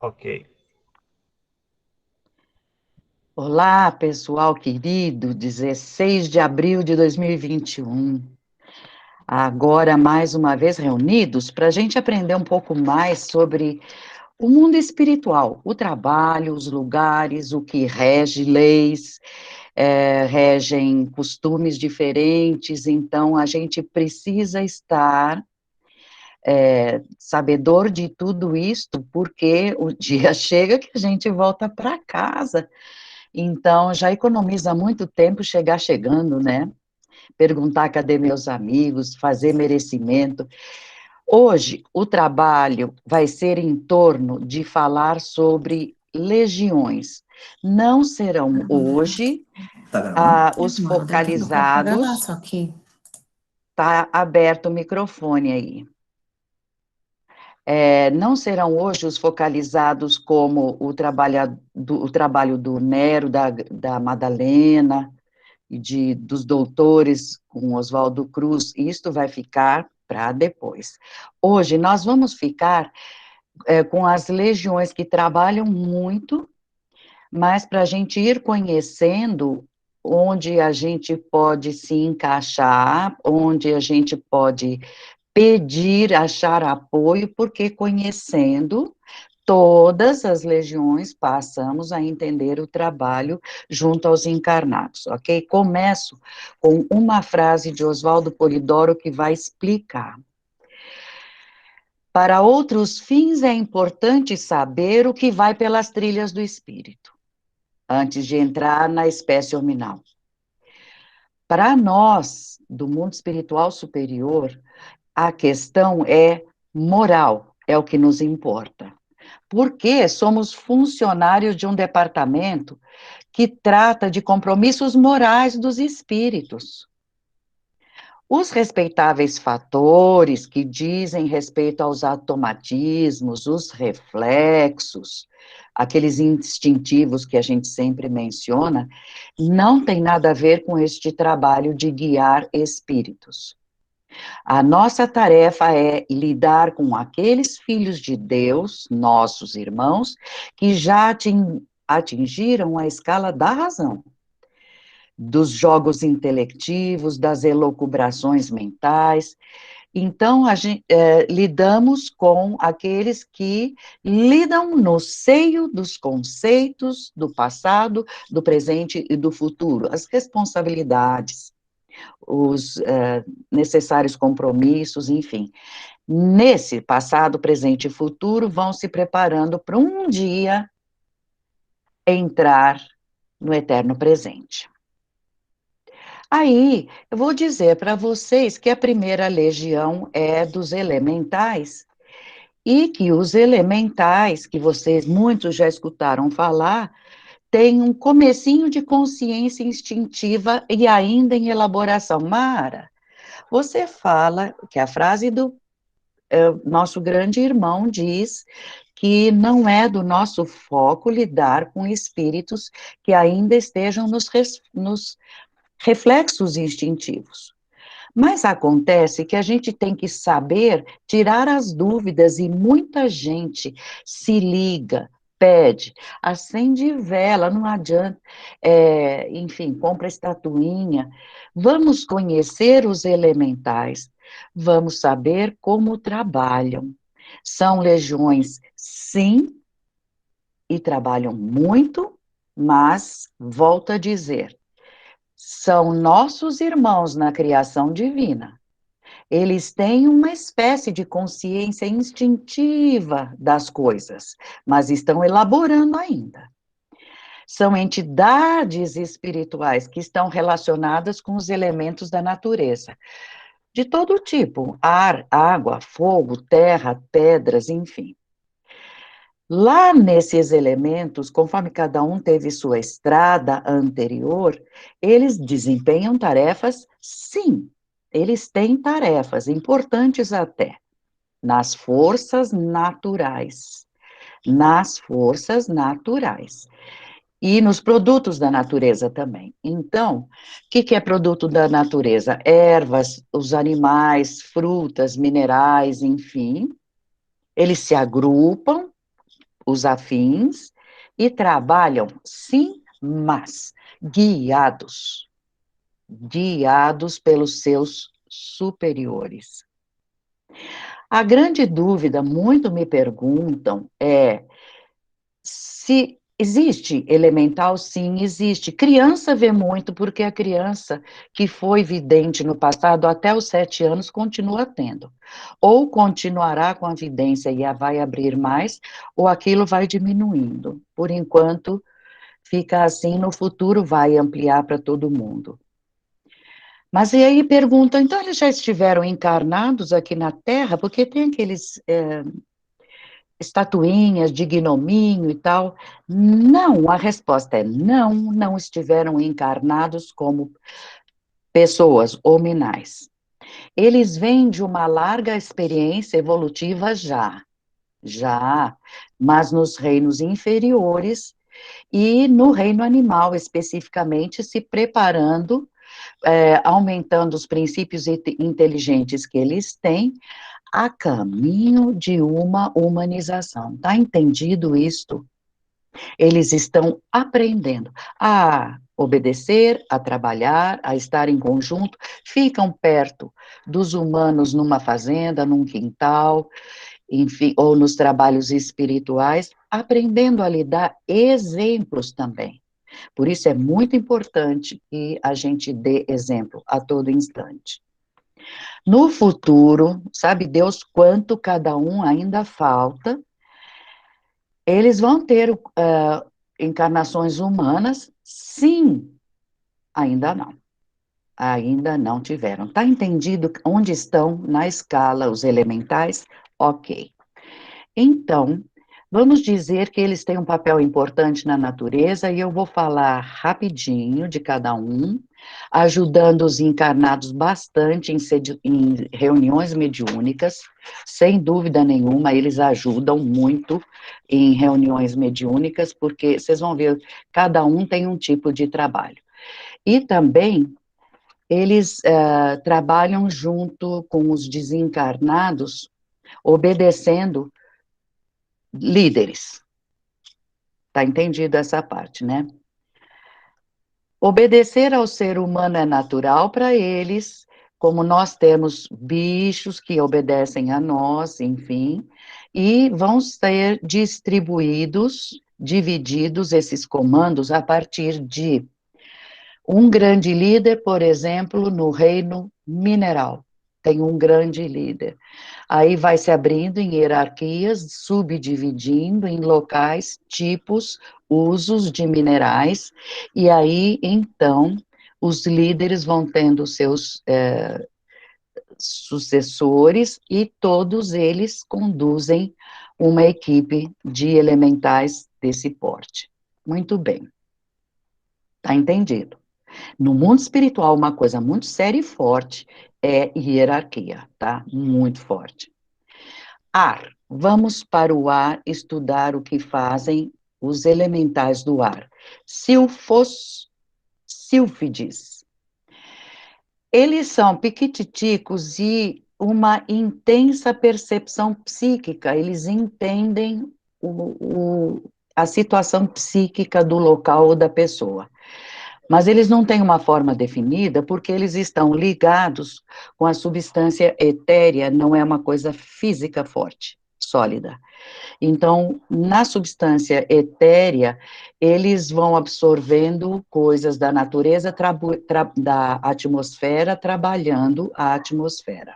Ok. Olá, pessoal querido, 16 de abril de 2021. Agora, mais uma vez reunidos para a gente aprender um pouco mais sobre o mundo espiritual, o trabalho, os lugares, o que rege leis, regem costumes diferentes, então a gente precisa estar sabedor de tudo isto, porque o dia chega que a gente volta para casa. Então, já economiza muito tempo chegar chegando, né? Perguntar cadê meus amigos, fazer merecimento. Hoje, o trabalho vai ser em torno de falar sobre legiões. Não serão hoje Tá gravando? os Mano, daqui a pouco vai gravar, focalizados, só que. está aberto o microfone aí. Não serão hoje os focalizados como o trabalho do Nero, da Madalena, dos doutores com Oswaldo Cruz, isto vai ficar para depois. Hoje nós vamos ficar com as legiões que trabalham muito, mas para a gente ir conhecendo onde a gente pode se encaixar, onde a gente pode pedir, achar apoio, porque conhecendo todas as legiões, passamos a entender o trabalho junto aos encarnados, ok? Começo com uma frase de Oswaldo Polidoro que vai explicar. Para outros fins é importante saber o que vai pelas trilhas do espírito, antes de entrar na espécie horminal. Para nós, do mundo espiritual superior, a questão é moral, é o que nos importa. Porque somos funcionários de um departamento que trata de compromissos morais dos espíritos. Os respeitáveis fatores que dizem respeito aos automatismos, os reflexos, aqueles instintivos que a gente sempre menciona, não tem nada a ver com este trabalho de guiar espíritos. A nossa tarefa é lidar com aqueles filhos de Deus, nossos irmãos, que já atingiram a escala da razão, dos jogos intelectivos, das elucubrações mentais. Então, lidamos com aqueles que lidam no seio dos conceitos do passado, do presente e do futuro, as responsabilidades, os necessários compromissos, enfim. Nesse passado, presente e futuro, vão se preparando para um dia entrar no eterno presente. Aí, eu vou dizer para vocês que a primeira legião é dos elementais, e que os elementais, que vocês muitos já escutaram falar, têm um comecinho de consciência instintiva e ainda em elaboração. Mara, você fala que a frase do nosso grande irmão diz que não é do nosso foco lidar com espíritos que ainda estejam nos reflexos instintivos. Mas acontece que a gente tem que saber tirar as dúvidas e muita gente se liga, pede, acende vela, não adianta, enfim, compra estatuinha. Vamos conhecer os elementais, vamos saber como trabalham. São legiões, sim, e trabalham muito, mas, volto a dizer, são nossos irmãos na criação divina. Eles têm uma espécie de consciência instintiva das coisas, mas estão elaborando ainda. São entidades espirituais que estão relacionadas com os elementos da natureza, de todo tipo: ar, água, fogo, terra, pedras, enfim. Lá nesses elementos, conforme cada um teve sua estrada anterior, eles desempenham tarefas, sim, eles têm tarefas importantes até, nas forças naturais. Nas forças naturais. E nos produtos da natureza também. Então, o que é produto da natureza? Ervas, os animais, frutas, minerais, enfim. Eles se agrupam os afins e trabalham, sim, mas guiados pelos seus superiores. A grande dúvida, muito me perguntam, é se existe elemental, sim, existe. Criança vê muito, porque a criança que foi vidente no passado, até os 7 anos, continua tendo. Ou continuará com a vidência e a vai abrir mais, ou aquilo vai diminuindo. Por enquanto, fica assim, no futuro vai ampliar para todo mundo. Mas e aí perguntam, então eles já estiveram encarnados aqui na Terra? Porque tem aqueles estatuinhas de gnominho e tal. Não, a resposta é não, não estiveram encarnados como pessoas hominais. Eles vêm de uma larga experiência evolutiva já, mas nos reinos inferiores e no reino animal, especificamente, se preparando, aumentando os princípios inteligentes que eles têm, a caminho de uma humanização. Está entendido isto? Eles estão aprendendo a obedecer, a trabalhar, a estar em conjunto, ficam perto dos humanos numa fazenda, num quintal, enfim, ou nos trabalhos espirituais, aprendendo a lhe dar exemplos também. Por isso é muito importante que a gente dê exemplo a todo instante. No futuro, sabe Deus quanto cada um ainda falta, eles vão ter encarnações humanas? Sim, ainda não. Ainda não tiveram. Está entendido onde estão na escala os elementais? Ok. Então, vamos dizer que eles têm um papel importante na natureza e eu vou falar rapidinho de cada um, ajudando os encarnados bastante em reuniões mediúnicas, sem dúvida nenhuma, eles ajudam muito em reuniões mediúnicas, porque vocês vão ver, cada um tem um tipo de trabalho. E também eles trabalham junto com os desencarnados, obedecendo líderes. Tá entendido essa parte, né? Obedecer ao ser humano é natural para eles, como nós temos bichos que obedecem a nós, enfim, e vão ser divididos esses comandos a partir de um grande líder, por exemplo, no reino mineral. Tem um grande líder. Aí vai se abrindo em hierarquias, subdividindo em locais, tipos, usos de minerais, e aí, então, os líderes vão tendo seus sucessores e todos eles conduzem uma equipe de elementais desse porte. Muito bem, tá entendido. No mundo espiritual, uma coisa muito séria e forte é hierarquia, tá? Muito forte. Ar. Vamos para o ar estudar o que fazem os elementais do ar. Silfos, sílfides. Eles são piquititicos e uma intensa percepção psíquica. Eles entendem a situação psíquica do local ou da pessoa. Mas eles não têm uma forma definida porque eles estão ligados com a substância etérea, não é uma coisa física forte, sólida. Então, na substância etérea, eles vão absorvendo coisas da natureza, da atmosfera, trabalhando a atmosfera.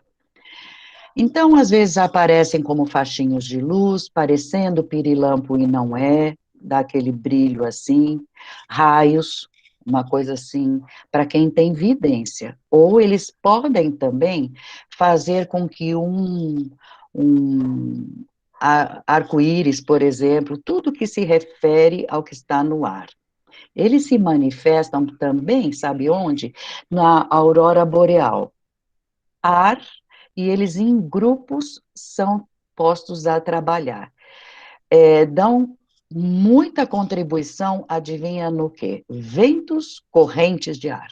Então, às vezes aparecem como faixinhos de luz, parecendo pirilampo e não é, dá aquele brilho assim, raios, uma coisa assim, para quem tem vidência. Ou eles podem também fazer com que um arco-íris, por exemplo, tudo que se refere ao que está no ar. Eles se manifestam também, sabe onde? Na aurora boreal. Ar, e eles em grupos são postos a trabalhar. Dão muita contribuição, adivinha no quê? Ventos correntes de ar.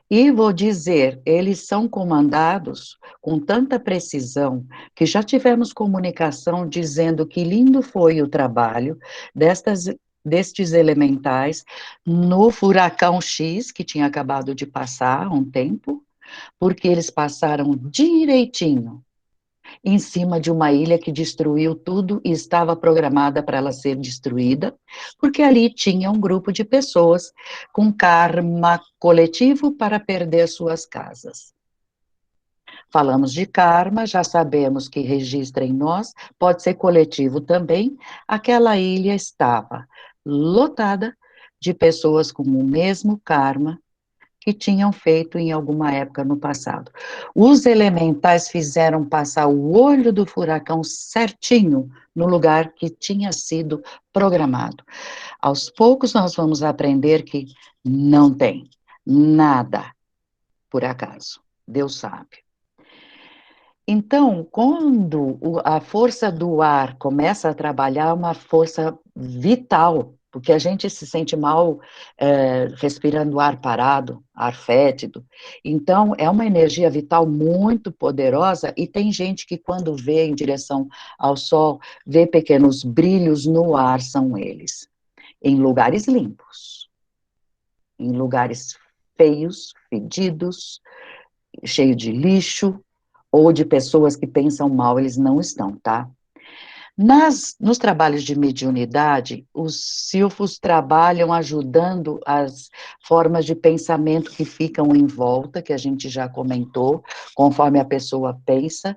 E vou dizer, eles são comandados com tanta precisão que já tivemos comunicação dizendo que lindo foi o trabalho destes elementais no furacão X, que tinha acabado de passar há um tempo, porque eles passaram direitinho em cima de uma ilha que destruiu tudo e estava programada para ela ser destruída, porque ali tinha um grupo de pessoas com karma coletivo para perder suas casas. Falamos de karma, já sabemos que registra em nós, pode ser coletivo também. Aquela ilha estava lotada de pessoas com o mesmo karma que tinham feito em alguma época no passado. Os elementais fizeram passar o olho do furacão certinho no lugar que tinha sido programado. Aos poucos nós vamos aprender que não tem nada por acaso. Deus sabe. Então, quando a força do ar começa a trabalhar, é uma força vital, porque a gente se sente mal respirando ar parado, ar fétido. Então, é uma energia vital muito poderosa e tem gente que, quando vê em direção ao sol, vê pequenos brilhos no ar, são eles. Em lugares limpos, em lugares feios, fedidos, cheio de lixo, ou de pessoas que pensam mal, eles não estão, tá? Nos trabalhos de mediunidade, os silfos trabalham ajudando as formas de pensamento que ficam em volta, que a gente já comentou, conforme a pessoa pensa,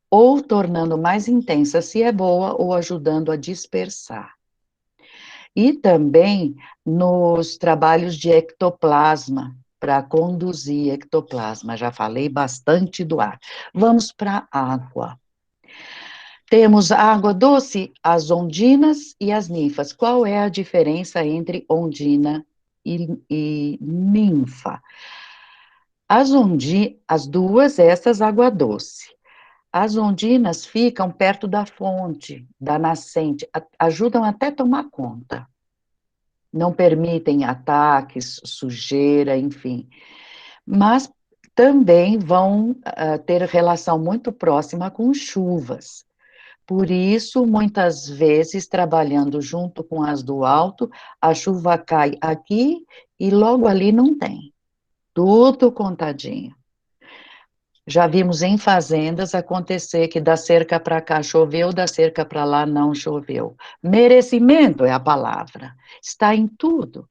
ou tornando mais intensa, se é boa, ou ajudando a dispersar. E também nos trabalhos de ectoplasma, para conduzir ectoplasma, já falei bastante do ar. Vamos para a água. Temos a água doce, as ondinas e as ninfas. Qual é a diferença entre ondina e ninfa? As duas, essas, água doce. As ondinas ficam perto da fonte, da nascente, ajudam até a tomar conta. Não permitem ataques, sujeira, enfim. Mas também vão ter relação muito próxima com chuvas. Por isso, muitas vezes, trabalhando junto com as do alto, a chuva cai aqui e logo ali não tem. Tudo contadinho. Já vimos em fazendas acontecer que da cerca para cá choveu, da cerca para lá não choveu. Merecimento é a palavra. Está em tudo.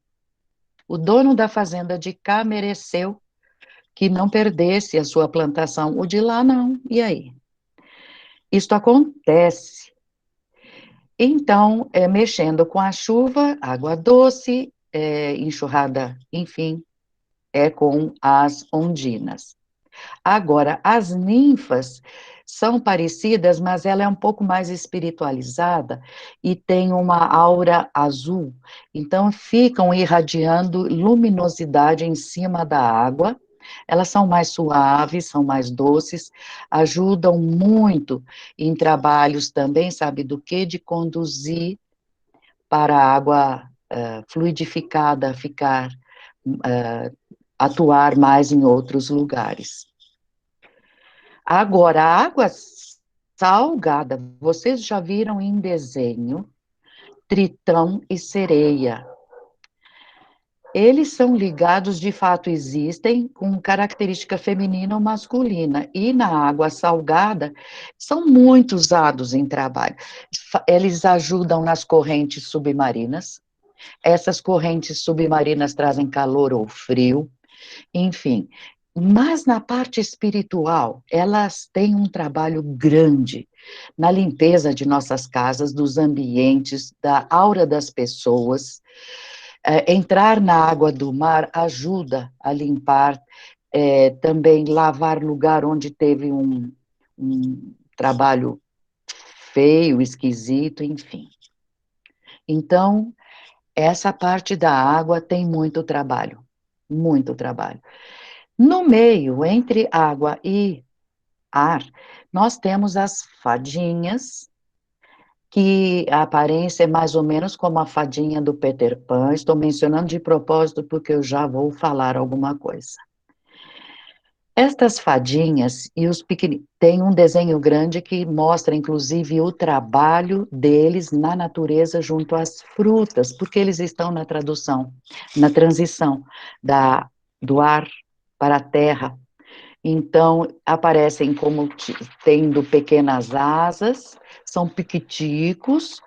O dono da fazenda de cá mereceu que não perdesse a sua plantação, o de lá não. E aí? Isto acontece. Então, mexendo com a chuva, água doce, enxurrada, enfim, é com as ondinas. Agora, as ninfas são parecidas, mas ela é um pouco mais espiritualizada e tem uma aura azul. Então, ficam irradiando luminosidade em cima da água. Elas são mais suaves, são mais doces, ajudam muito em trabalhos também, sabe do que? De conduzir para a água fluidificada ficar, atuar mais em outros lugares. Agora, a água salgada, vocês já viram em desenho tritão e sereia. Eles são ligados, de fato existem, com característica feminina ou masculina, e na água salgada são muito usados em trabalho. Eles ajudam nas correntes submarinas, essas correntes submarinas trazem calor ou frio, enfim. Mas na parte espiritual, elas têm um trabalho grande na limpeza de nossas casas, dos ambientes, da aura das pessoas. Entrar na água do mar ajuda a limpar, também lavar lugar onde teve um trabalho feio, esquisito, enfim. Então, essa parte da água tem muito trabalho, muito trabalho. No meio, entre água e ar, nós temos as fadinhas, que a aparência é mais ou menos como a fadinha do Peter Pan. Estou mencionando de propósito porque eu já vou falar alguma coisa. Estas fadinhas e os pequeninos, tem um desenho grande que mostra, inclusive, o trabalho deles na natureza junto às frutas, porque eles estão na tradução, na transição do ar para a terra. Então, aparecem como tendo pequenas asas, são piquiticos,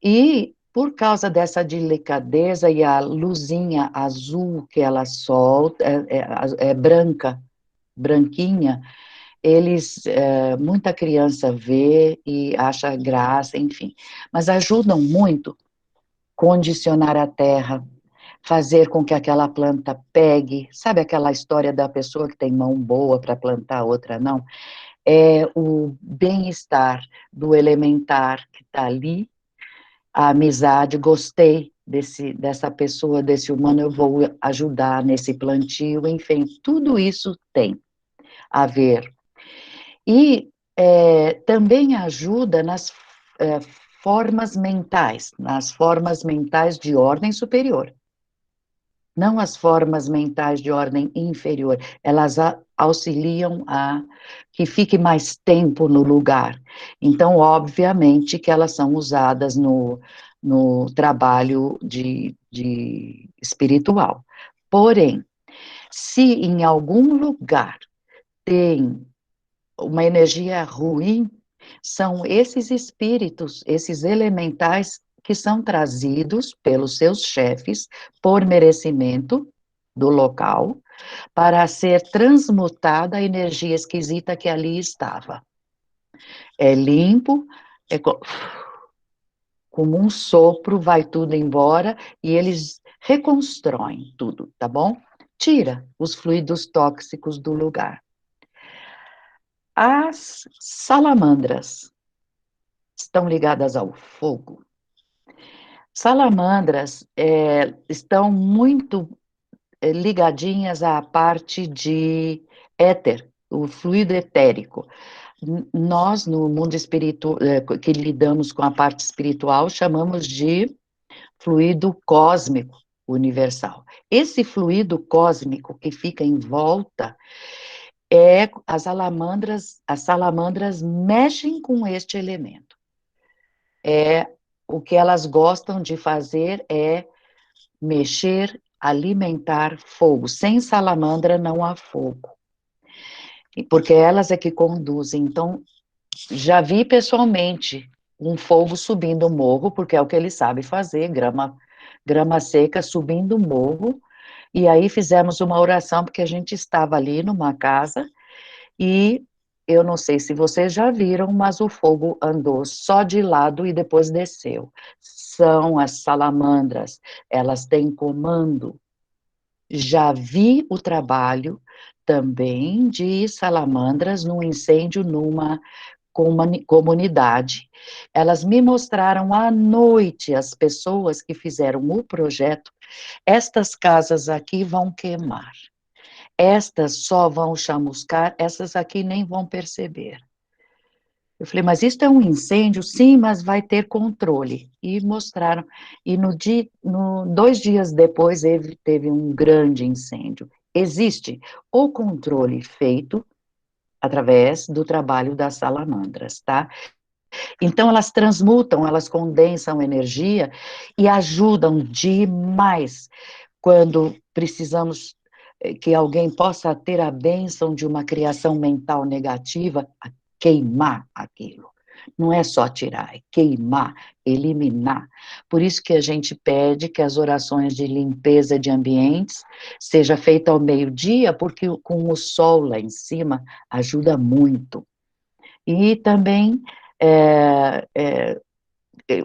e por causa dessa delicadeza e a luzinha azul que ela solta, é branca, branquinha, muita criança vê e acha graça, enfim, mas ajudam muito condicionar a terra, fazer com que aquela planta pegue, sabe aquela história da pessoa que tem mão boa para plantar, outra não? É o bem-estar do elementar que está ali, a amizade, gostei dessa pessoa, desse humano, eu vou ajudar nesse plantio, enfim, tudo isso tem a ver. E também ajuda nas formas mentais de ordem superior, não as formas mentais de ordem inferior, elas auxiliam a que fique mais tempo no lugar. Então, obviamente que elas são usadas no trabalho de espiritual. Porém, se em algum lugar tem uma energia ruim, são esses espíritos, esses elementais que são trazidos pelos seus chefes por merecimento do local para ser transmutada a energia esquisita que ali estava. É limpo, é como um sopro, vai tudo embora e eles reconstroem tudo, tá bom? Tira os fluidos tóxicos do lugar. As salamandras estão ligadas ao fogo. Salamandras estão muito ligadinhas à parte de éter, o fluido etérico. Nós, no mundo espiritual, que lidamos com a parte espiritual, chamamos de fluido cósmico universal. Esse fluido cósmico que fica em volta as salamandras mexem com este elemento. O que elas gostam de fazer é mexer, alimentar fogo. Sem salamandra não há fogo. Porque elas é que conduzem. Então, já vi pessoalmente um fogo subindo o morro, porque é o que ele sabe fazer, grama seca subindo o morro. E aí fizemos uma oração, porque a gente estava ali numa casa e eu não sei se vocês já viram, mas o fogo andou só de lado e depois desceu. São as salamandras, elas têm comando. Já vi o trabalho também de salamandras num incêndio numa comunidade. Elas me mostraram à noite as pessoas que fizeram o projeto. Estas casas aqui vão queimar. Estas só vão chamuscar, essas aqui nem vão perceber. Eu falei, mas isso é um incêndio? Sim, mas vai ter controle. E mostraram. E 2 dias depois teve um grande incêndio. Existe o controle feito através do trabalho das salamandras, tá? Então, elas transmutam, elas condensam energia e ajudam demais quando precisamos que alguém possa ter a bênção de uma criação mental negativa, a queimar aquilo. Não é só tirar, é queimar, eliminar. Por isso que a gente pede que as orações de limpeza de ambientes seja feita ao meio-dia, porque com o sol lá em cima ajuda muito. E também é, é,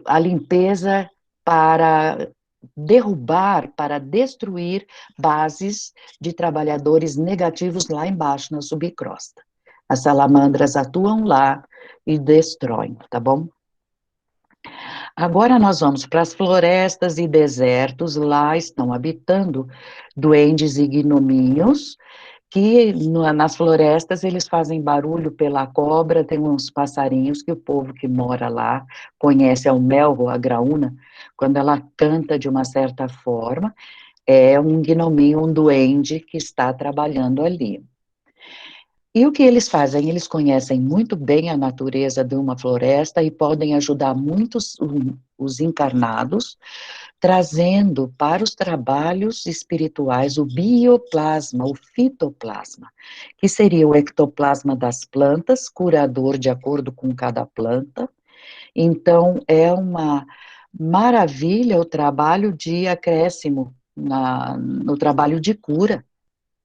a limpeza para derrubar, para destruir bases de trabalhadores negativos lá embaixo na subcrosta. As salamandras atuam lá e destroem, tá bom? Agora nós vamos para as florestas e desertos, lá estão habitando duendes e gnominhos, que nas florestas eles fazem barulho pela cobra, tem uns passarinhos que o povo que mora lá conhece, é o melro, a graúna, quando ela canta de uma certa forma, é um gnominho, um duende que está trabalhando ali. E o que eles fazem? Eles conhecem muito bem a natureza de uma floresta e podem ajudar muitos os encarnados, trazendo para os trabalhos espirituais o bioplasma, o fitoplasma, que seria o ectoplasma das plantas, curador de acordo com cada planta. Então, é uma maravilha o trabalho de acréscimo no trabalho de cura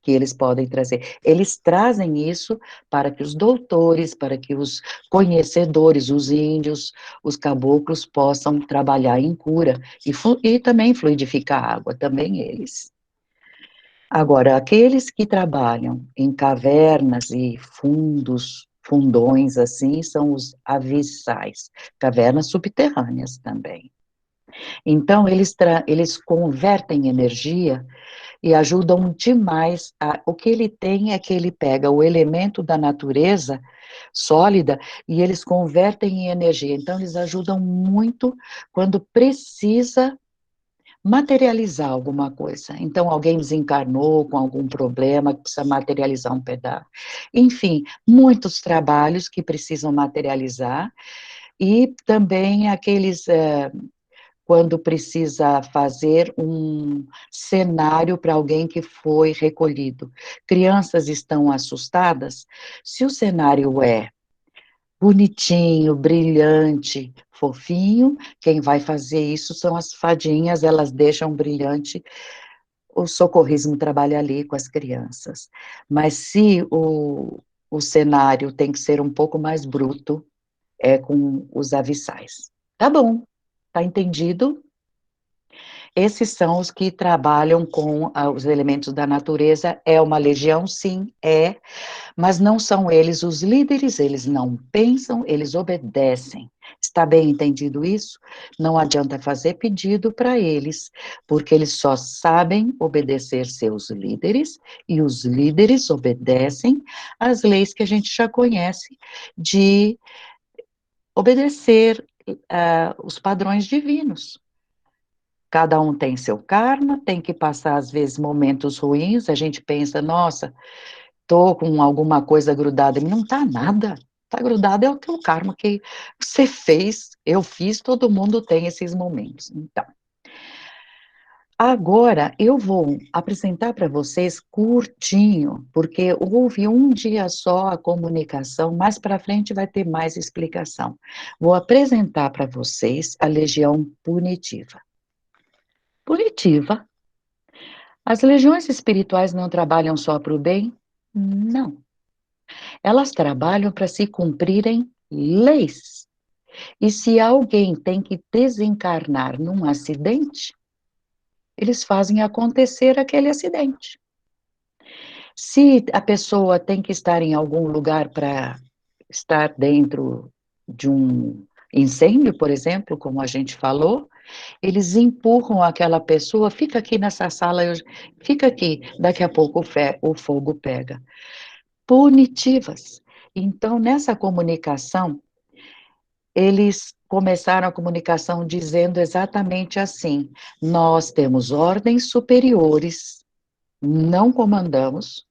que eles podem trazer. Eles trazem isso para que os doutores, para que os conhecedores, os índios, os caboclos possam trabalhar em cura e também fluidificar a água, também eles. Agora, aqueles que trabalham em cavernas e fundões assim, são os avissais, cavernas subterrâneas também. Então, eles convertem energia e ajudam demais. O que ele tem é que ele pega o elemento da natureza sólida e eles convertem em energia. Então, eles ajudam muito quando precisa materializar alguma coisa. Então, alguém desencarnou com algum problema, que precisa materializar um pedaço. Enfim, muitos trabalhos que precisam materializar e também aqueles quando precisa fazer um cenário para alguém que foi recolhido. Crianças estão assustadas, se o cenário é bonitinho, brilhante, fofinho, quem vai fazer isso são as fadinhas, elas deixam brilhante, o socorrismo trabalha ali com as crianças. Mas se o cenário tem que ser um pouco mais bruto, é com os avissais. Tá bom, tá entendido? Esses são os que trabalham com os elementos da natureza. É uma legião, sim, é, mas não são eles os líderes, eles não pensam, eles obedecem. Está bem entendido isso? Não adianta fazer pedido para eles, porque eles só sabem obedecer seus líderes, e os líderes obedecem às leis que a gente já conhece de obedecer os padrões divinos. Cada um tem seu karma, tem que passar, às vezes, momentos ruins, a gente pensa, nossa, tô com alguma coisa grudada, não tá nada, tá grudado é o teu karma que você fez, eu fiz, todo mundo tem esses momentos. Então, agora eu vou apresentar para vocês curtinho, porque houve um dia só a comunicação, mais para frente vai ter mais explicação. Vou apresentar para vocês a legião punitiva. Punitiva. As legiões espirituais não trabalham só para o bem? Não. Elas trabalham para se cumprirem leis. E se alguém tem que desencarnar num acidente, eles fazem acontecer aquele acidente. Se a pessoa tem que estar em algum lugar para estar dentro de um incêndio, por exemplo, como a gente falou, eles empurram aquela pessoa, fica aqui nessa sala, fica aqui, daqui a pouco o fogo pega. Punitivas. Então, nessa comunicação, eles começaram a comunicação dizendo exatamente assim: nós temos ordens superiores, não comandamos,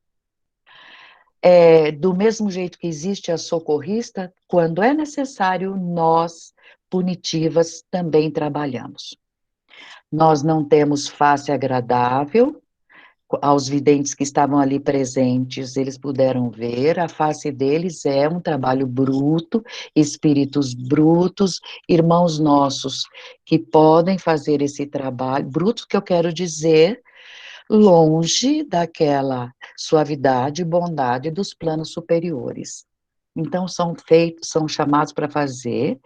do mesmo jeito que existe a socorrista, quando é necessário, nós, punitivas, também trabalhamos. Nós não temos face agradável, aos videntes que estavam ali presentes, eles puderam ver, a face deles é um trabalho bruto, espíritos brutos, irmãos nossos que podem fazer esse trabalho, bruto que eu quero dizer, longe daquela suavidade e bondade dos planos superiores. Então, são chamados para fazer,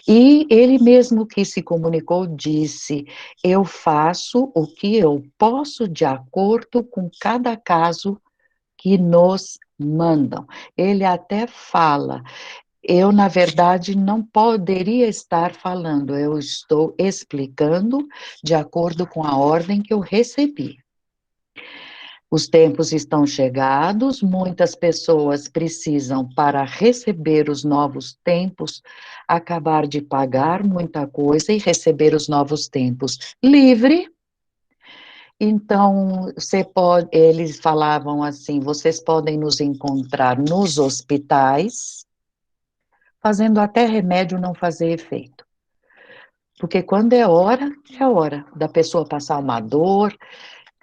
e ele mesmo que se comunicou disse: eu faço o que eu posso de acordo com cada caso que nos mandam. Ele até fala: eu, na verdade, não poderia estar falando, eu estou explicando de acordo com a ordem que eu recebi. Os tempos estão chegados, muitas pessoas precisam, para receber os novos tempos, acabar de pagar muita coisa e receber os novos tempos livre, Então, eles falavam assim, vocês podem nos encontrar nos hospitais, fazendo até remédio não fazer efeito. Porque quando é hora da pessoa passar uma dor,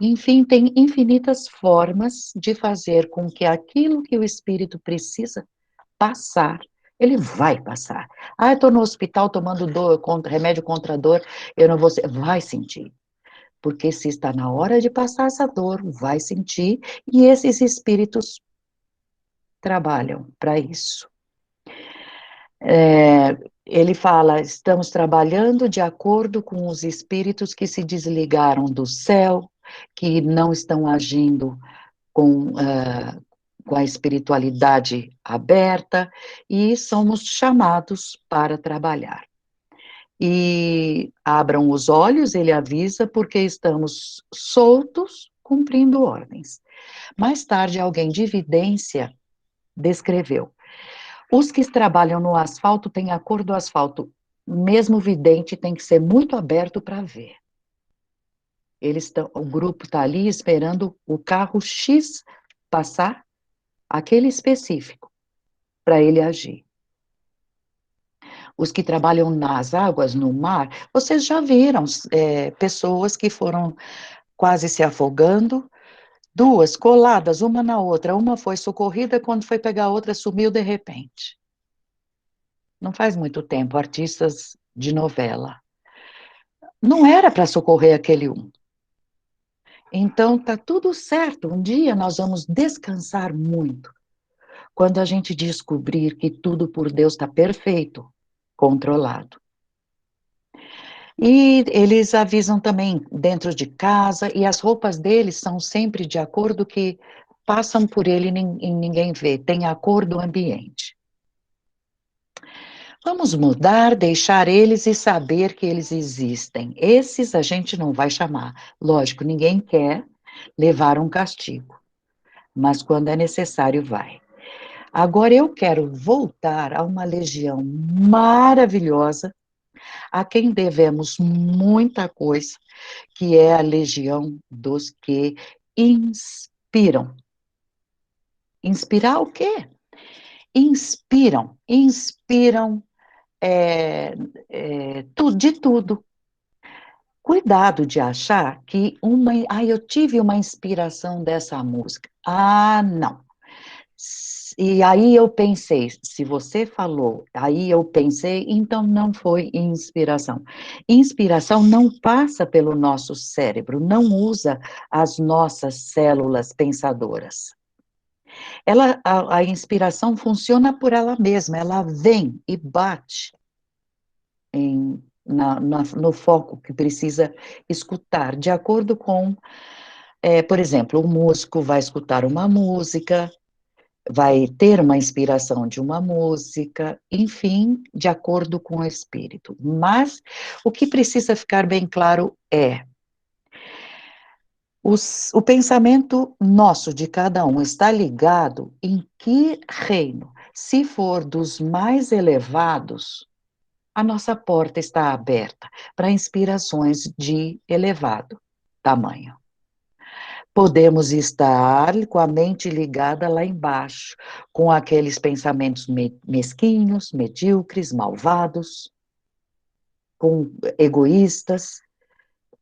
enfim, tem infinitas formas de fazer com que aquilo que o espírito precisa passar, ele vai passar. Ah, eu estou no hospital tomando remédio contra a dor, eu não vou, vai sentir. Porque se está na hora de passar essa dor, vai sentir, e esses espíritos trabalham para isso. Ele fala, estamos trabalhando de acordo com os espíritos que se desligaram do céu, que não estão agindo com a espiritualidade aberta, e somos chamados para trabalhar. E abram os olhos, ele avisa, porque estamos soltos, cumprindo ordens. Mais tarde, alguém de evidência descreveu. Os que trabalham no asfalto têm a cor do asfalto. Mesmo vidente tem que ser muito aberto para ver. O grupo está ali esperando o carro X passar, aquele específico, para ele agir. Os que trabalham nas águas, no mar, vocês já viram pessoas que foram quase se afogando, duas coladas uma na outra, uma foi socorrida, quando foi pegar a outra, sumiu de repente. Não faz muito tempo, artistas de novela. Não era para socorrer aquele um. Então, tá tudo certo. Um dia nós vamos descansar muito, quando a gente descobrir que tudo por Deus está perfeito, controlado. E eles avisam também dentro de casa, e as roupas deles são sempre de acordo que passam por ele e ninguém vê, tem a cor do ambiente. Vamos mudar, deixar eles e saber que eles existem. Esses a gente não vai chamar. Lógico, ninguém quer levar um castigo, mas quando é necessário, vai. Agora eu quero voltar a uma legião maravilhosa, a quem devemos muita coisa, que é a legião dos que inspiram. Inspirar o quê? Inspiram de tudo. Cuidado de achar que eu tive uma inspiração dessa música. Ah, não. E aí eu pensei, se você falou, aí eu pensei, então não foi inspiração. Inspiração não passa pelo nosso cérebro, não usa as nossas células pensadoras. A inspiração funciona por ela mesma, ela vem e bate no foco que precisa escutar, de acordo com, por exemplo, o músico vai escutar uma música, vai ter uma inspiração de uma música, enfim, de acordo com o espírito. Mas o que precisa ficar bem claro é o pensamento nosso de cada um está ligado em que reino? Se for dos mais elevados, a nossa porta está aberta para inspirações de elevado tamanho. Podemos estar com a mente ligada lá embaixo, com aqueles pensamentos mesquinhos, medíocres, malvados, com egoístas,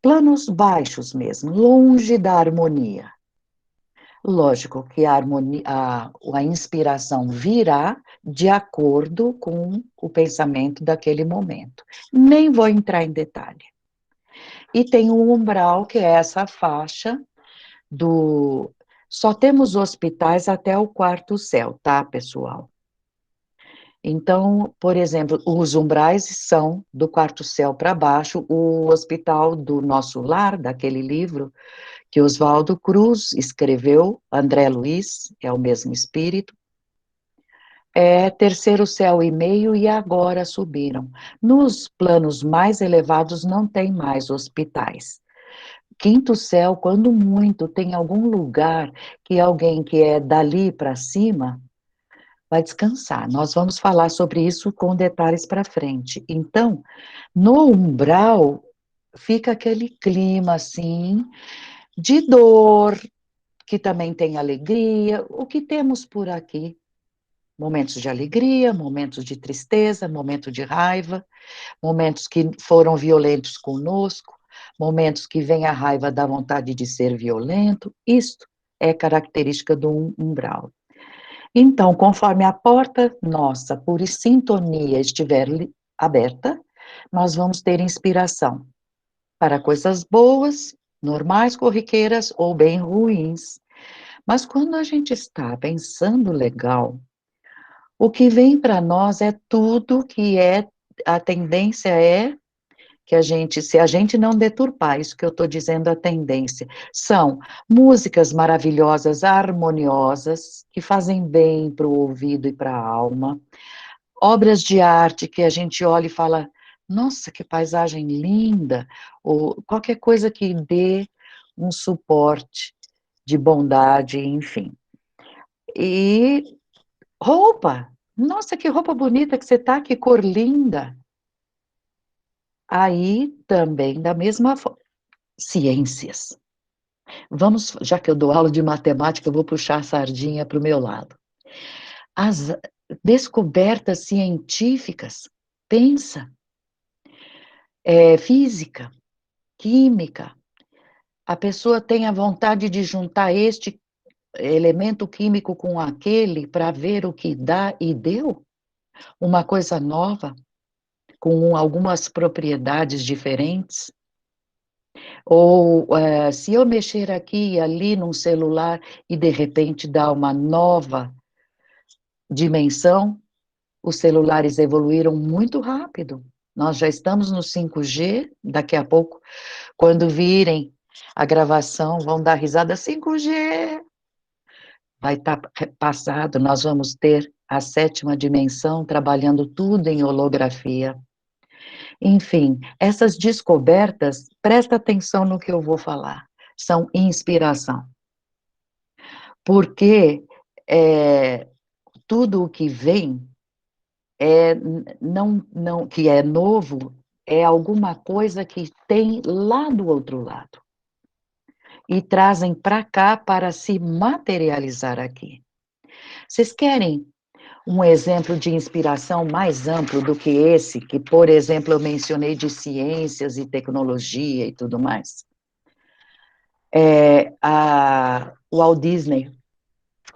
planos baixos mesmo, longe da harmonia. Lógico que a inspiração virá de acordo com o pensamento daquele momento. Nem vou entrar em detalhe. E tem o umbral, que é essa faixa do... Só temos hospitais até o quarto céu, tá, pessoal? Então, por exemplo, os umbrais são do quarto céu para baixo, o hospital do nosso lar, daquele livro que Oswaldo Cruz escreveu, André Luiz, é o mesmo espírito, é terceiro céu e meio, e agora subiram. Nos planos mais elevados não tem mais hospitais. Quinto céu, quando muito, tem algum lugar que alguém que é dali para cima vai descansar. Nós vamos falar sobre isso com detalhes para frente. Então, no umbral, fica aquele clima assim, de dor, que também tem alegria, o que temos por aqui? Momentos de alegria, momentos de tristeza, momentos de raiva, momentos que foram violentos conosco, momentos que vem a raiva da vontade de ser violento. Isto é característica do umbral. Então, conforme a porta nossa, por sintonia, estiver aberta, nós vamos ter inspiração para coisas boas, normais, corriqueiras ou bem ruins. Mas quando a gente está pensando legal, o que vem para nós é tudo que é, a tendência é que a gente, se a gente não deturpar isso que eu estou dizendo, a tendência, são músicas maravilhosas, harmoniosas, que fazem bem para o ouvido e para a alma, obras de arte que a gente olha e fala, nossa, que paisagem linda, ou qualquer coisa que dê um suporte de bondade, enfim. E roupa, nossa, que roupa bonita que você tá, que cor linda. Aí também, da mesma forma, ciências. Vamos, já que eu dou aula de matemática, eu vou puxar a sardinha para o meu lado. As descobertas científicas, pensa, física, química, a pessoa tem a vontade de juntar este elemento químico com aquele para ver o que dá e deu uma coisa nova, com algumas propriedades diferentes. Ou se eu mexer aqui e ali num celular e de repente dá uma nova dimensão, os celulares evoluíram muito rápido. Nós já estamos no 5G, daqui a pouco, quando virem a gravação, vão dar risada 5G. Vai estar passado, nós vamos ter a sétima dimensão trabalhando tudo em holografia. Enfim, essas descobertas, presta atenção no que eu vou falar, são inspiração. Porque tudo o que vem que é novo, é alguma coisa que tem lá do outro lado. E trazem para cá para se materializar aqui. Vocês querem um exemplo de inspiração mais amplo do que esse, que, por exemplo, eu mencionei de ciências e tecnologia e tudo mais? O Walt Disney,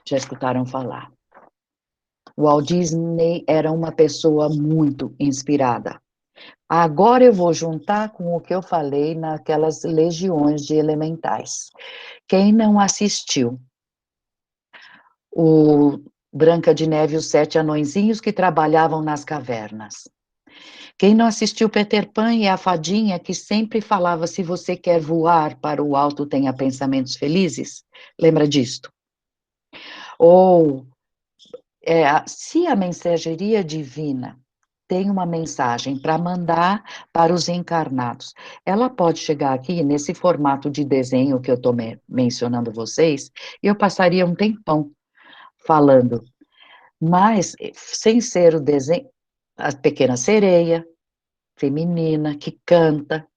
já escutaram falar. O Walt Disney era uma pessoa muito inspirada. Agora eu vou juntar com o que eu falei naquelas legiões de elementais. Quem não assistiu o Branca de Neve e os Sete Anõezinhos que trabalhavam nas cavernas? Quem não assistiu Peter Pan e a fadinha que sempre falava se você quer voar para o alto, tenha pensamentos felizes? Lembra disto? Ou se a mensageria divina tem uma mensagem para mandar para os encarnados, ela pode chegar aqui nesse formato de desenho que eu estou mencionando vocês, e eu passaria um tempão falando, mas sem ser o desenho, a pequena sereia, feminina, que canta,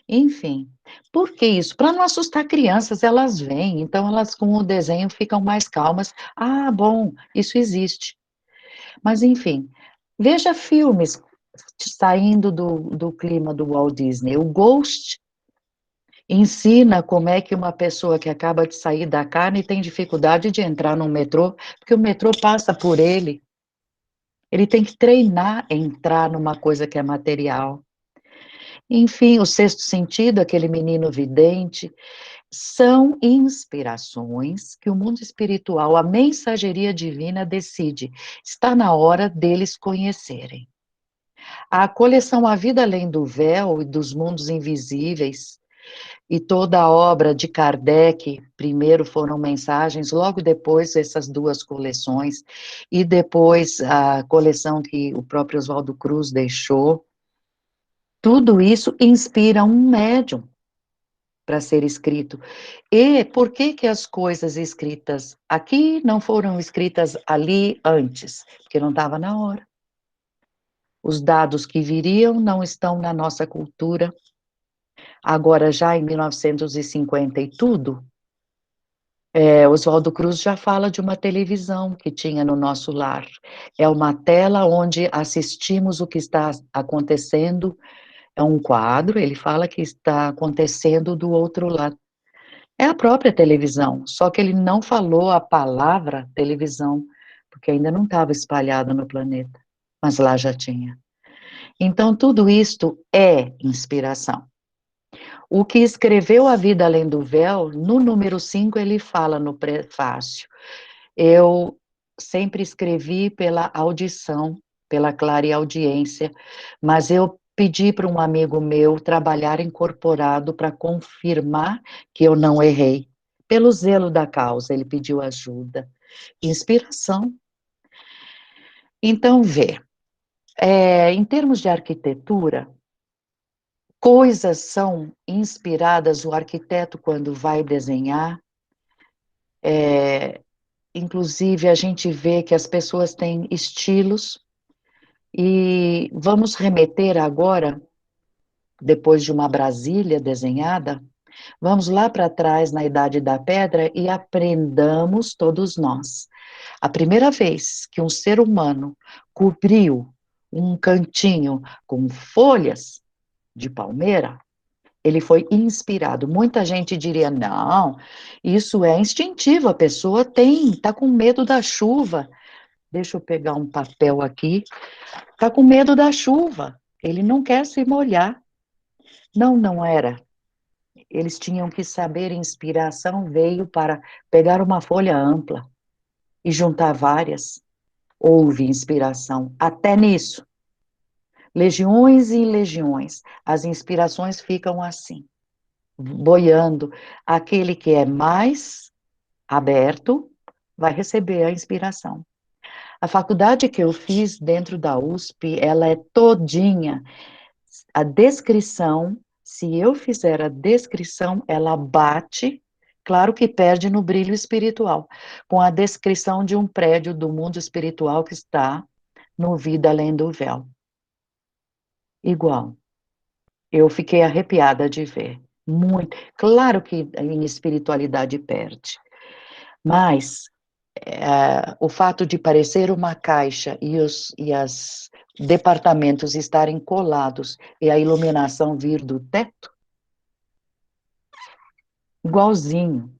enfim. Por que isso? Para não assustar crianças, elas vêm, então elas com o desenho ficam mais calmas. Ah, bom, isso existe. Mas, enfim, veja filmes saindo do clima do Walt Disney. O Ghost ensina como é que uma pessoa que acaba de sair da carne tem dificuldade de entrar no metrô, porque o metrô passa por ele. Ele tem que treinar entrar numa coisa que é material. Enfim, o Sexto Sentido, aquele menino vidente, são inspirações que o mundo espiritual, a mensageria divina decide. Está na hora deles conhecerem. A coleção A Vida Além do Véu e dos Mundos Invisíveis e toda a obra de Kardec, primeiro foram mensagens, logo depois essas duas coleções, e depois a coleção que o próprio Oswaldo Cruz deixou, tudo isso inspira um médium para ser escrito. E por que que as coisas escritas aqui não foram escritas ali antes? Porque não estava na hora. Os dados que viriam não estão na nossa cultura. Agora, já em 1950 e tudo, Oswaldo Cruz já fala de uma televisão que tinha no nosso lar. É uma tela onde assistimos o que está acontecendo, é um quadro, ele fala que está acontecendo do outro lado. É a própria televisão, só que ele não falou a palavra televisão, porque ainda não estava espalhado no planeta, mas lá já tinha. Então, tudo isto é inspiração. O que escreveu A Vida Além do Véu, no número 5 ele fala no prefácio. Eu sempre escrevi pela audição, pela clareaudiência, mas eu pedi para um amigo meu trabalhar incorporado para confirmar que eu não errei. Pelo zelo da causa, ele pediu ajuda. Inspiração. Então, vê, em termos de arquitetura, coisas são inspiradas, o arquiteto, quando vai desenhar, inclusive a gente vê que as pessoas têm estilos, e vamos remeter agora, depois de uma Brasília desenhada, vamos lá para trás na Idade da Pedra e aprendamos todos nós. A primeira vez que um ser humano cobriu um cantinho com folhas de palmeira, ele foi inspirado. Muita gente diria: não, isso é instintivo, a pessoa está com medo da chuva. Deixa eu pegar um papel aqui. Está com medo da chuva, ele não quer se molhar. Não, não era. Eles tinham que saber, inspiração veio para pegar uma folha ampla e juntar várias. Houve inspiração, até nisso. Legiões e legiões, as inspirações ficam assim, boiando. Aquele que é mais aberto vai receber a inspiração. A faculdade que eu fiz dentro da USP, ela é todinha. A descrição, se eu fizer a descrição, ela bate, claro que perde no brilho espiritual, com a descrição de um prédio do mundo espiritual que está no Vida Além do Véu. Igual. Eu fiquei arrepiada de ver. Muito. Claro que em espiritualidade perde, mas o fato de parecer uma caixa e os departamentos estarem colados e a iluminação vir do teto, igualzinho.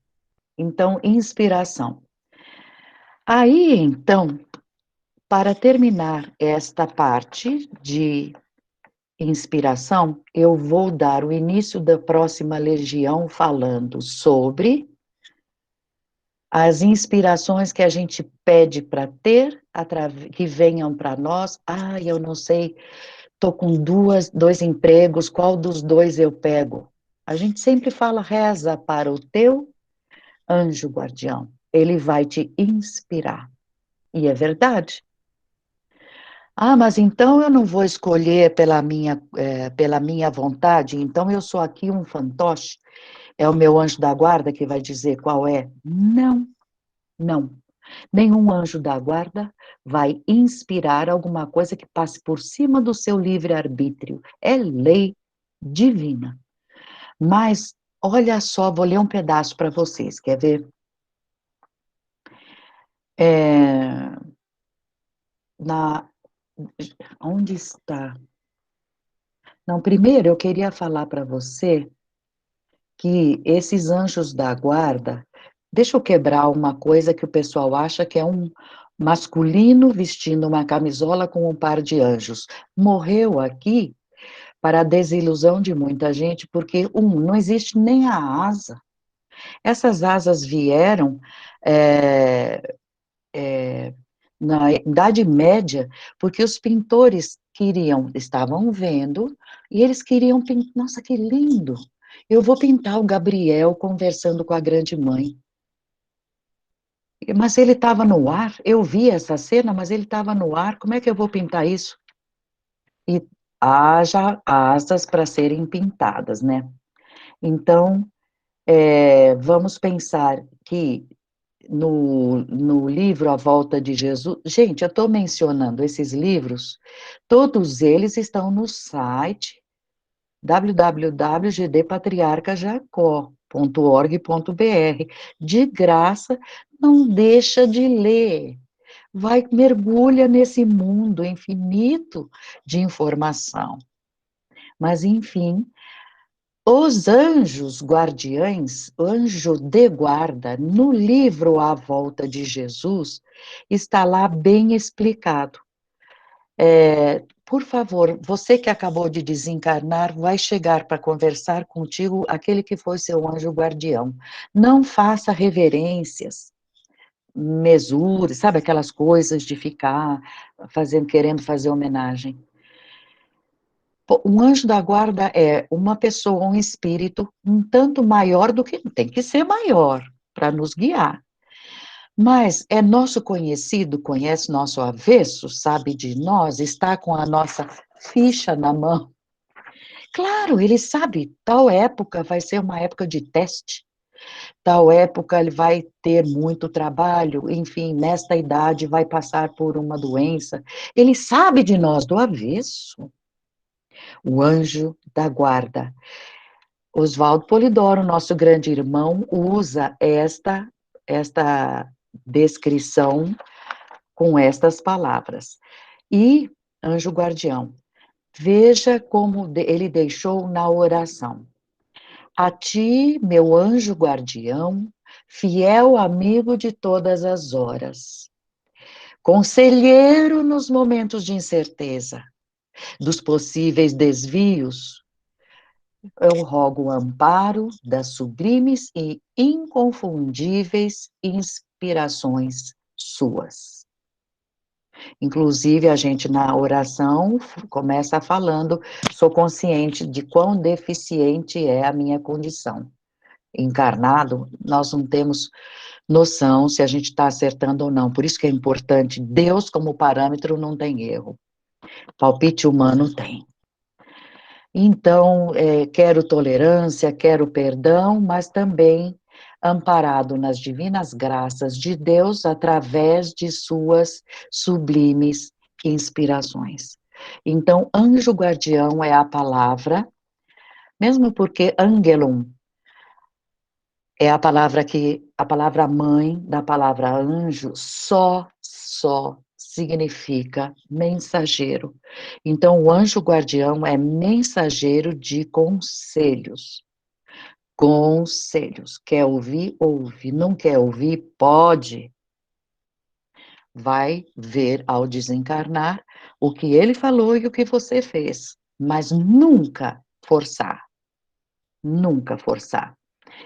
Então, inspiração. Aí, então, para terminar esta parte de inspiração, eu vou dar o início da próxima legião falando sobre as inspirações que a gente pede para ter, que venham para nós. Ah, eu não sei, estou com dois empregos, qual dos dois eu pego? A gente sempre fala, reza para o teu anjo guardião. Ele vai te inspirar. E é verdade. Ah, mas então eu não vou escolher pela minha vontade, então eu sou aqui um fantoche, é o meu anjo da guarda que vai dizer qual é? Não, não. Nenhum anjo da guarda vai inspirar alguma coisa que passe por cima do seu livre-arbítrio. É lei divina. Mas, olha só, vou ler um pedaço para vocês, quer ver? É, na, onde está? Não, primeiro eu queria falar para você que esses anjos da guarda, deixa eu quebrar uma coisa que o pessoal acha que é um masculino vestindo uma camisola com um par de anjos. Morreu aqui para a desilusão de muita gente, porque, não existe nem a asa. Essas asas vieram é, na Idade Média, porque os pintores estavam vendo, e eles queriam pintar, nossa, que lindo! Eu vou pintar o Gabriel conversando com a grande mãe. Mas ele estava no ar, eu vi essa cena, mas ele estava no ar, como é que eu vou pintar isso? E haja asas para serem pintadas, né? Então, vamos pensar que no livro A Volta de Jesus, gente, eu estou mencionando esses livros, todos eles estão no site www.gdpatriarcajacó.org.br. De graça, não deixa de ler. Vai, mergulha nesse mundo infinito de informação. Mas, enfim, os anjos guardiães, anjo de guarda, no livro A Volta de Jesus, está lá bem explicado. Por favor, você que acabou de desencarnar, vai chegar para conversar contigo aquele que foi seu anjo guardião. Não faça reverências, mesura, sabe aquelas coisas de ficar fazendo, querendo fazer homenagem. Um anjo da guarda é uma pessoa, um espírito, um tanto maior do que, tem que ser maior, para nos guiar. Mas é nosso conhecido, conhece nosso avesso, sabe de nós, está com a nossa ficha na mão. Claro, ele sabe, tal época vai ser uma época de teste, tal época ele vai ter muito trabalho, enfim, nesta idade vai passar por uma doença. Ele sabe de nós do avesso. O anjo da guarda. Oswaldo Polidoro, nosso grande irmão, usa esta descrição com estas palavras. E, anjo guardião, veja como ele deixou na oração. A ti, meu anjo guardião, fiel amigo de todas as horas, conselheiro nos momentos de incerteza, dos possíveis desvios, eu rogo o amparo das sublimes e inconfundíveis inspirações suas. Inclusive, a gente na oração começa falando, sou consciente de quão deficiente é a minha condição. Encarnado, nós não temos noção se a gente está acertando ou não. Por isso que é importante, Deus como parâmetro não tem erro. Palpite humano tem. Então, quero tolerância, quero perdão, mas também amparado nas divinas graças de Deus através de suas sublimes inspirações. Então, anjo guardião é a palavra, mesmo porque angelum é a palavra mãe da palavra anjo, só significa mensageiro. Então, o anjo guardião é mensageiro de conselhos. Conselhos. Quer ouvir? Ouve. Não quer ouvir? Pode. Vai ver ao desencarnar o que ele falou e o que você fez. Mas nunca forçar. Nunca forçar.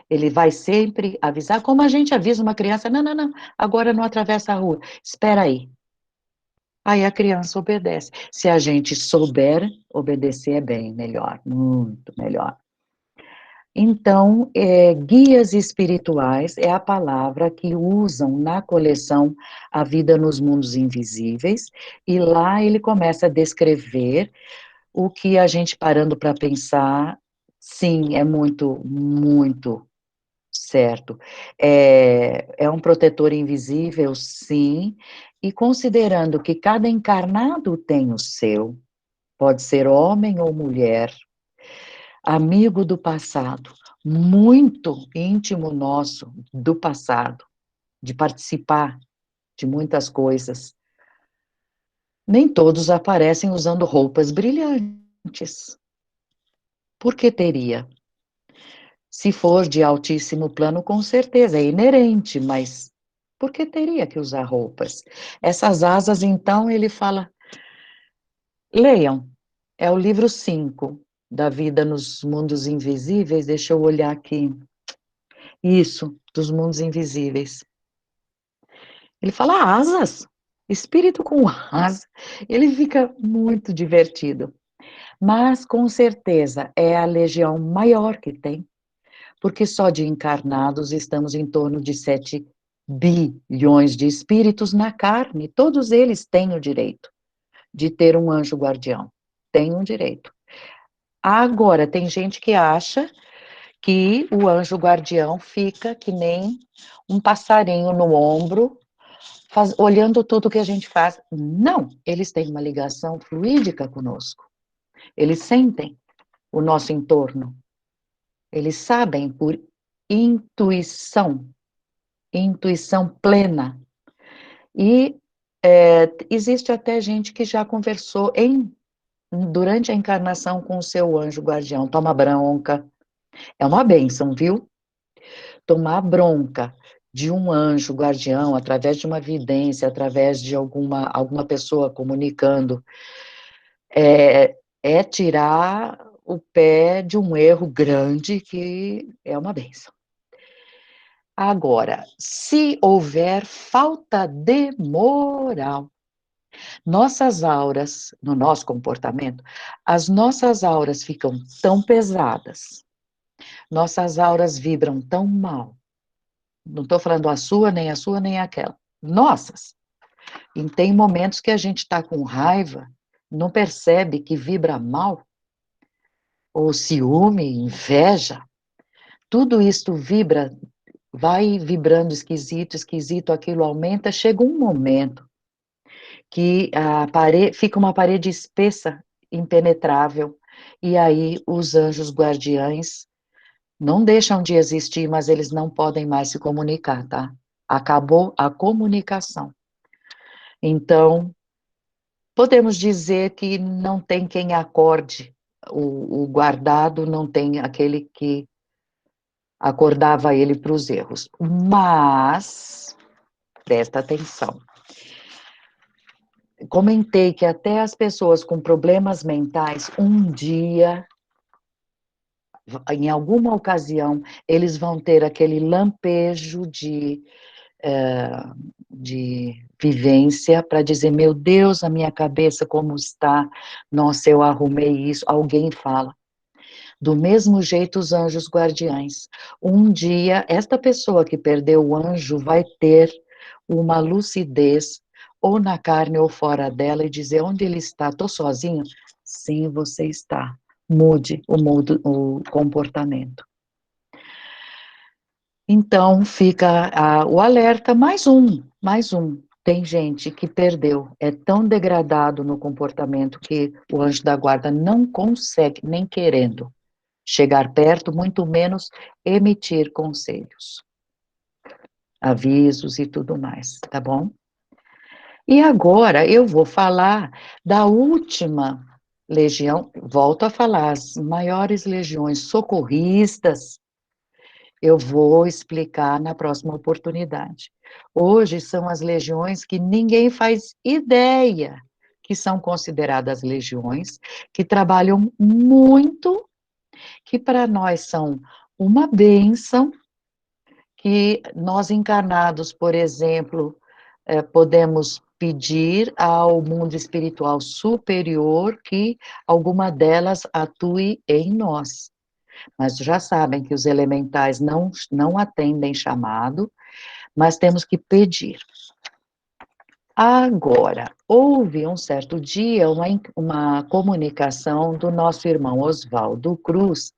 Ele vai sempre avisar, como a gente avisa uma criança, não, agora não atravessa a rua, espera aí. Aí a criança obedece. Se a gente souber obedecer, é bem melhor, muito melhor. Então, guias espirituais é a palavra que usam na coleção A Vida nos Mundos Invisíveis, e lá ele começa a descrever o que a gente parando para pensar, sim, é muito certo. É um protetor invisível, sim, e considerando que cada encarnado tem o seu, pode ser homem ou mulher, amigo do passado, muito íntimo nosso do passado, de participar de muitas coisas. Nem todos aparecem usando roupas brilhantes. Por que teria? Se for de altíssimo plano, com certeza, é inerente, mas por que teria que usar roupas? Essas asas, então, ele fala, leiam, é o livro 5 da Vida nos Mundos Invisíveis, deixa eu olhar aqui, isso, dos mundos invisíveis. Ele fala asas, espírito com asas, ele fica muito divertido, mas com certeza é a legião maior que tem, porque só de encarnados estamos em torno de 7 bilhões de espíritos na carne, todos eles têm o direito de ter um anjo guardião, têm um direito. Agora, tem gente que acha que o anjo guardião fica que nem um passarinho no ombro, olhando tudo que a gente faz. Não, eles têm uma ligação fluídica conosco, eles sentem. o nosso entorno. Eles sabem por intuição, intuição plena. E existe até gente que já conversou durante a encarnação com o seu anjo guardião. Toma bronca. É uma bênção, viu? Tomar bronca de um anjo guardião, através de uma vidência, através de alguma pessoa comunicando, é tirar o pé de um erro grande que é uma bênção. Agora, se houver falta de moral, nossas auras, no nosso comportamento, as nossas auras ficam tão pesadas, nossas auras vibram tão mal. Não estou falando a sua, nem aquela. Nossas. E tem momentos que a gente está com raiva, não percebe que vibra mal, ou ciúme, inveja. Tudo isto vibra, vai vibrando esquisito, esquisito, aquilo aumenta, chega um momento que fica uma parede espessa, impenetrável, e aí os anjos guardiães não deixam de existir, mas eles não podem mais se comunicar, tá? Acabou a comunicação. Então, podemos dizer que não tem quem acorde o guardado, não tem aquele que acordava ele para os erros. Mas, presta atenção, comentei que até as pessoas com problemas mentais, um dia, em alguma ocasião, eles vão ter aquele lampejo de vivência para dizer, meu Deus, a minha cabeça como está? Nossa, eu arrumei isso. Alguém fala. Do mesmo jeito, os anjos guardiães. Um dia, esta pessoa que perdeu o anjo vai ter uma lucidez, ou na carne ou fora dela, e dizer onde ele está. Estou sozinho? Sim, você está. Mude o comportamento. Então, fica o alerta, mais um, mais um. Tem gente que perdeu, é tão degradado no comportamento que o anjo da guarda não consegue, nem querendo, chegar perto, muito menos emitir conselhos, avisos e tudo mais, tá bom? E agora eu vou falar da última legião, volto a falar, as maiores legiões socorristas, eu vou explicar na próxima oportunidade. Hoje são as legiões que ninguém faz ideia que são consideradas legiões, que trabalham muito, que para nós são uma bênção, que nós encarnados, por exemplo, podemos pedir ao mundo espiritual superior que alguma delas atue em nós. Mas já sabem que os elementais não atendem chamado, mas temos que pedir. Agora, houve um certo dia uma comunicação do nosso irmão Oswaldo Cruz,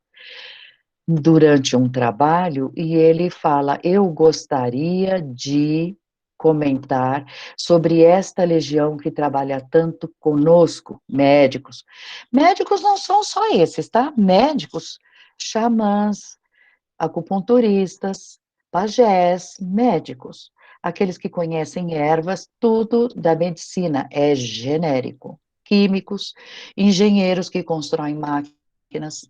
durante um trabalho, e ele fala, eu gostaria de comentar sobre esta legião que trabalha tanto conosco, médicos. Médicos não são só esses, tá? Médicos, xamãs, acupunturistas, pajés, médicos, aqueles que conhecem ervas, tudo da medicina, é genérico. Químicos, engenheiros que constroem máquinas,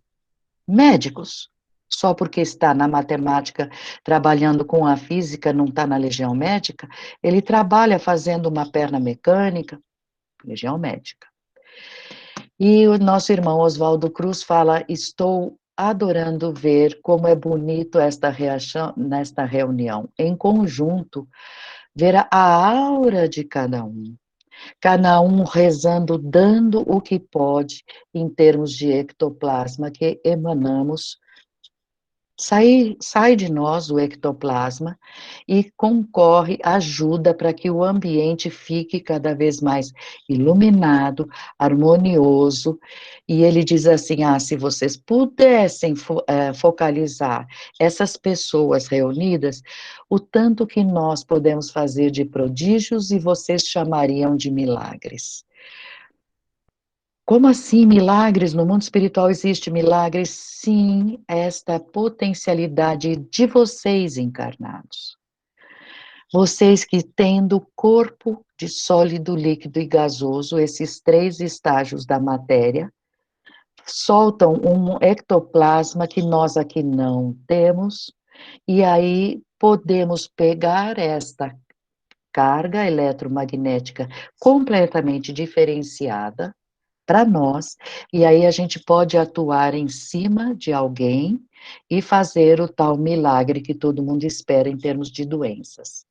médicos. Só porque está na matemática trabalhando com a física, não está na legião médica, ele trabalha fazendo uma perna mecânica, legião médica. E o nosso irmão Oswaldo Cruz fala, estou adorando ver como é bonito nesta reunião. Em conjunto, ver a aura de cada um rezando, dando o que pode em termos de ectoplasma que emanamos. Sai de nós o ectoplasma e concorre, ajuda para que o ambiente fique cada vez mais iluminado, harmonioso, e ele diz assim, se vocês pudessem focalizar essas pessoas reunidas, o tanto que nós podemos fazer de prodígios e vocês chamariam de milagres. Como assim milagres? No mundo espiritual existe milagres? Sim, esta potencialidade de vocês encarnados. Vocês que tendo corpo de sólido, líquido e gasoso, esses três estágios da matéria, soltam um ectoplasma que nós aqui não temos, e aí podemos pegar esta carga eletromagnética completamente diferenciada para nós, e aí a gente pode atuar em cima de alguém e fazer o tal milagre que todo mundo espera em termos de doenças.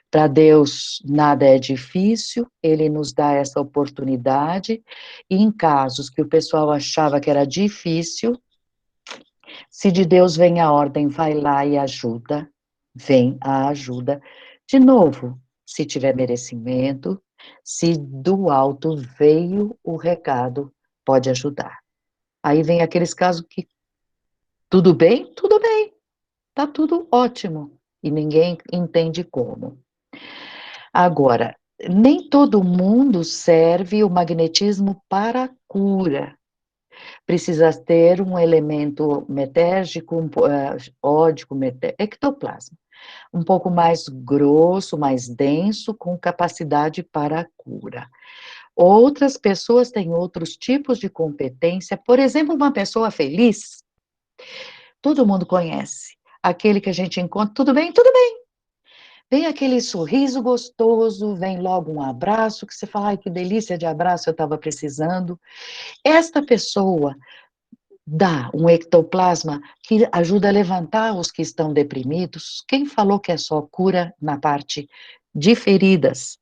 Para Deus nada é difícil, Ele nos dá essa oportunidade, e em casos que o pessoal achava que era difícil, se de Deus vem a ordem, vai lá e ajuda, vem a ajuda. De novo, se tiver merecimento, se do alto veio o recado, pode ajudar. Aí vem aqueles casos que tudo bem? Tudo bem, tá tudo ótimo. E ninguém entende como. Agora, nem todo mundo serve o magnetismo para cura. Precisa ter um elemento metérgico, ódico, ectoplasma, um pouco mais grosso, mais denso, com capacidade para a cura. Outras pessoas têm outros tipos de competência, por exemplo, uma pessoa feliz, todo mundo conhece. Aquele que a gente encontra, tudo bem? Tudo bem. Vem aquele sorriso gostoso, vem logo um abraço, que você fala, ai, que delícia de abraço eu estava precisando. Esta pessoa dá um ectoplasma que ajuda a levantar os que estão deprimidos. Quem falou que é só cura na parte de feridas?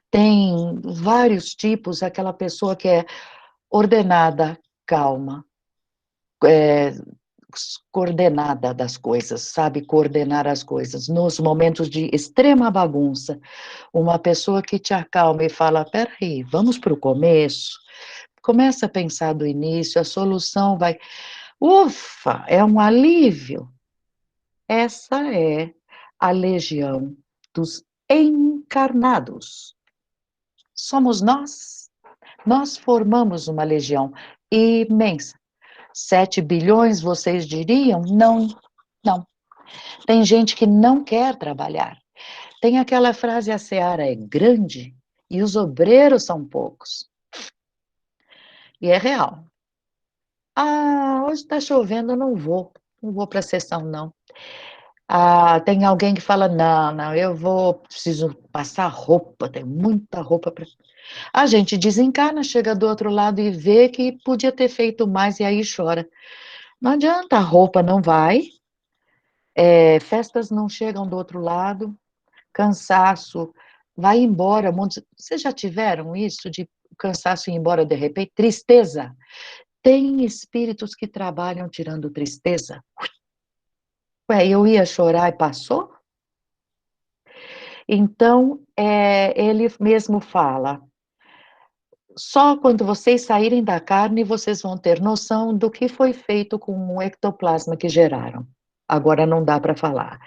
Tem vários tipos, aquela pessoa que é ordenada, calma, é, coordenada das coisas, sabe coordenar as coisas. Nos momentos de extrema bagunça, uma pessoa que te acalma e fala, peraí, vamos para o começo, começa a pensar do início, a solução vai... Ufa, é um alívio. Essa é a legião dos encarnados. Somos nós. Nós formamos uma legião imensa. 7 bilhões, vocês diriam? Não, não. Tem gente que não quer trabalhar. Tem aquela frase, a seara é grande e os obreiros são poucos. E é real. Ah, hoje está chovendo, eu não vou para a sessão, não. Ah, tem alguém que fala, não, não, preciso passar roupa, tem muita roupa para... A gente desencana, chega do outro lado e vê que podia ter feito mais e aí chora. Não adianta, a roupa não vai, festas não chegam do outro lado, cansaço vai embora. Vocês já tiveram isso de cansaço ir embora de repente? Tristeza. Tem espíritos que trabalham tirando tristeza. Ué, eu ia chorar e passou? Então, ele mesmo fala, só quando vocês saírem da carne, vocês vão ter noção do que foi feito com o ectoplasma que geraram. Agora não dá para falar.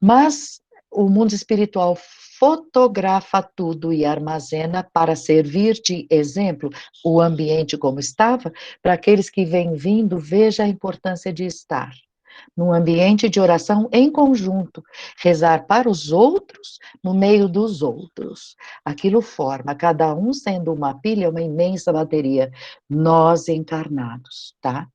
Mas o mundo espiritual fotografa tudo e armazena para servir de exemplo o ambiente como estava, para aqueles que vêm vindo, veja a importância de estar num ambiente de oração em conjunto, rezar para os outros, no meio dos outros. Aquilo forma, cada um sendo uma pilha, uma imensa bateria, nós encarnados, tá?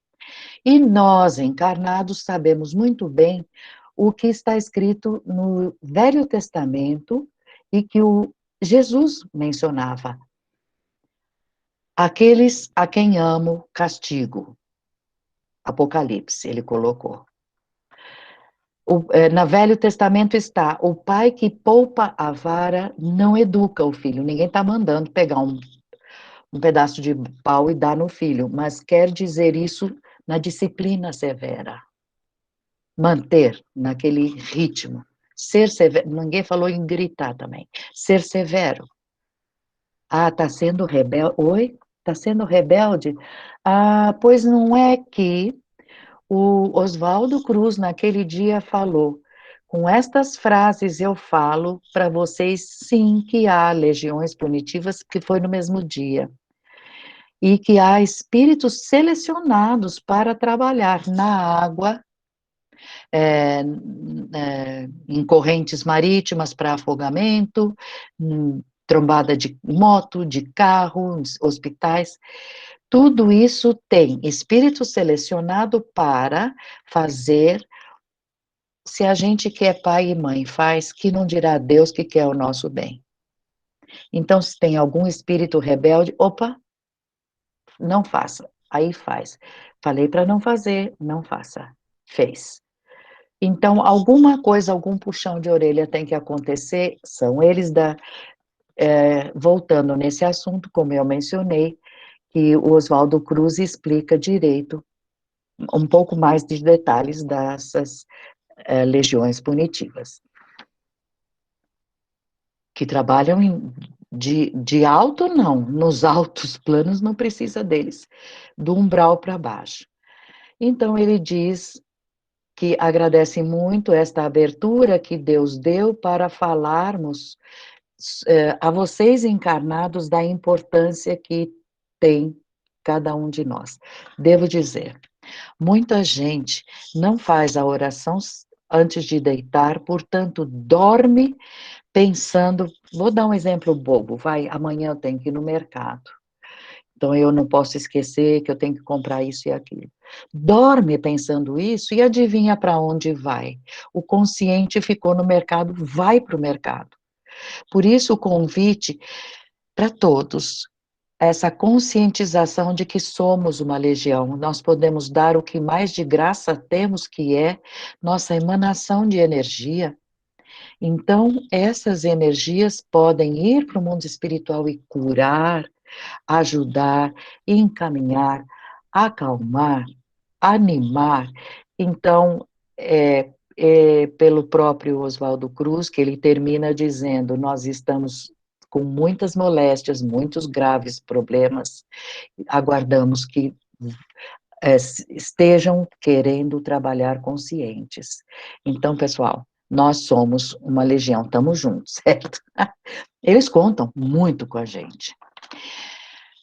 E nós encarnados sabemos muito bem o que está escrito no Velho Testamento e que o Jesus mencionava. Aqueles a quem amo, castigo. Apocalipse, ele colocou. Na Velho Testamento está, o pai que poupa a vara não educa o filho. Ninguém está mandando pegar um pedaço de pau e dar no filho, mas quer dizer isso na disciplina severa. Manter naquele ritmo. Ser severo, ninguém falou em gritar também. Ser severo. Ah, está sendo rebelde. Oi? Está sendo rebelde? Ah, pois não é que o Oswaldo Cruz, naquele dia, falou: com estas frases eu falo para vocês, sim, que há legiões punitivas, que foi no mesmo dia. e que há espíritos selecionados para trabalhar na água, em correntes marítimas para afogamento, trombada de moto, de carro, hospitais. Tudo isso tem espírito selecionado para fazer. Se a gente quer pai e mãe, faz, que não dirá Deus que quer o nosso bem. Então, se tem algum espírito rebelde, opa, não faça. Aí faz. Falei para não fazer, não faça. Fez. Então, alguma coisa, algum puxão de orelha tem que acontecer, são eles voltando nesse assunto, como eu mencionei, que o Oswaldo Cruz explica direito, um pouco mais de detalhes dessas legiões punitivas, que trabalham de alto, não, nos altos planos não precisa deles, do umbral para baixo. Então, ele diz que agradece muito esta abertura que Deus deu para falarmos a vocês encarnados da importância que tem cada um de nós. Devo dizer, muita gente não faz a oração antes de deitar, portanto, dorme pensando, vou dar um exemplo bobo, vai, amanhã eu tenho que ir no mercado. Então, eu não posso esquecer que eu tenho que comprar isso e aquilo. Dorme pensando isso e adivinha para onde vai. O consciente ficou no mercado, vai para o mercado. Por isso, o convite para todos, essa conscientização de que somos uma legião, nós podemos dar o que mais de graça temos, que é nossa emanação de energia. Então, essas energias podem ir para o mundo espiritual e curar, ajudar, encaminhar, acalmar, animar. Então, pelo próprio Oswaldo Cruz, que ele termina dizendo: nós estamos com muitas moléstias, muitos graves problemas, aguardamos que estejam querendo trabalhar conscientes. Então, pessoal, nós somos uma legião, estamos juntos, certo? Eles contam muito com a gente.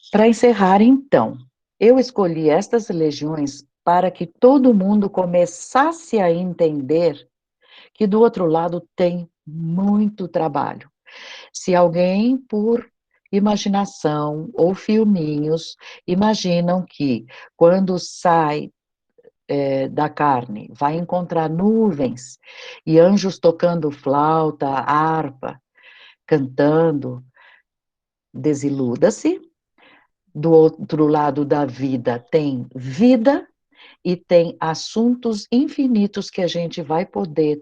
Para encerrar, então, eu escolhi estas legiões para que todo mundo começasse a entender que do outro lado tem muito trabalho. Se alguém, por imaginação ou filminhos, imaginam que quando sai da carne vai encontrar nuvens e anjos tocando flauta, harpa, cantando, desiluda-se. Do outro lado da vida tem vida e tem assuntos infinitos que a gente vai poder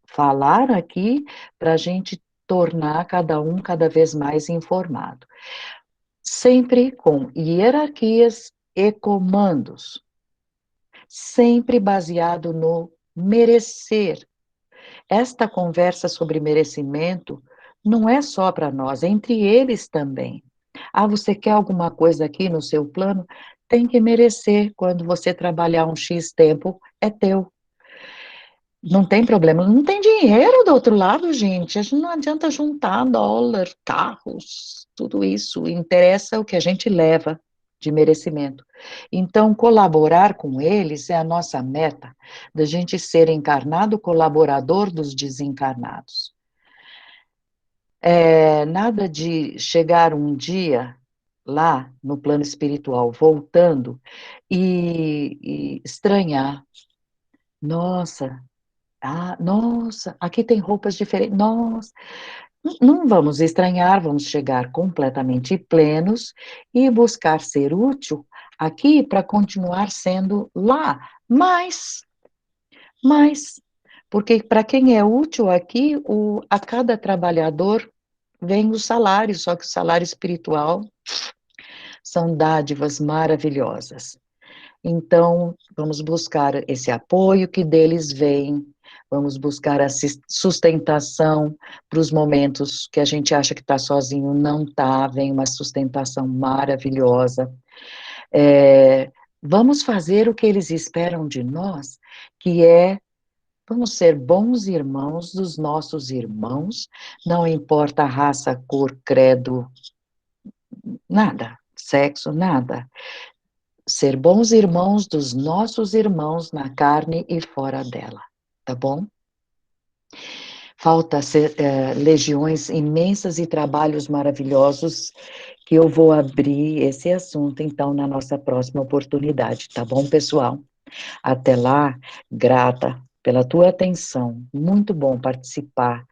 falar aqui para a gente tornar cada um cada vez mais informado. Sempre com hierarquias e comandos, sempre baseado no merecer. Esta conversa sobre merecimento não é só para nós, é entre eles também. Ah, você quer alguma coisa aqui no seu plano? Tem que merecer. Quando você trabalhar um X tempo, é teu. Não tem problema. Não tem dinheiro do outro lado, gente. A gente não adianta juntar dólar, carros, tudo isso. Interessa o que a gente leva de merecimento. Então, colaborar com eles é a nossa meta, da gente ser encarnado colaborador dos desencarnados. Nada de chegar um dia lá no plano espiritual, voltando, e estranhar. Nossa, nossa, aqui tem roupas diferentes. Nossa, não vamos estranhar, vamos chegar completamente plenos e buscar ser útil aqui para continuar sendo lá. Mas, porque para quem é útil aqui, a cada trabalhador vem o salário, só que o salário espiritual são dádivas maravilhosas. Então, vamos buscar esse apoio que deles vem, vamos buscar a sustentação para os momentos que a gente acha que está sozinho, não está, vem uma sustentação maravilhosa. Vamos fazer o que eles esperam de nós, que é, vamos ser bons irmãos dos nossos irmãos, não importa a raça, cor, credo, nada. sexo, nada. Ser bons irmãos dos nossos irmãos na carne e fora dela, tá bom? Falta legiões imensas e trabalhos maravilhosos que eu vou abrir esse assunto, então, na nossa próxima oportunidade, tá bom, pessoal? Até lá, grata pela tua atenção, muito bom participar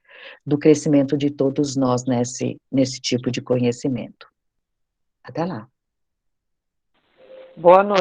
do crescimento de todos nós nesse tipo de conhecimento. Até lá. Boa noite.